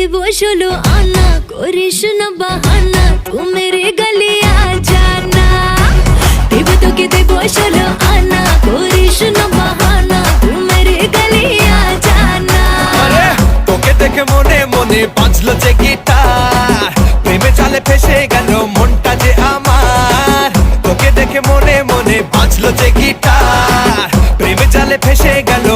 देबो 16 आना, करिस ना बहाना, तू मेरे गली आ जाना। তোকে দেবো 16 আনা, করিস না বাহানা, তু মেরে গলি আ জানা। আরে তোকে দেখে মনে মনে বাজলো যে গিটার, প্রেমে জালে ফেসে গেল মনটা যে আমার। তোকে দেখে মনে মনে বাজলো যে গিটার, প্রেমে জালে ফেসে গেল।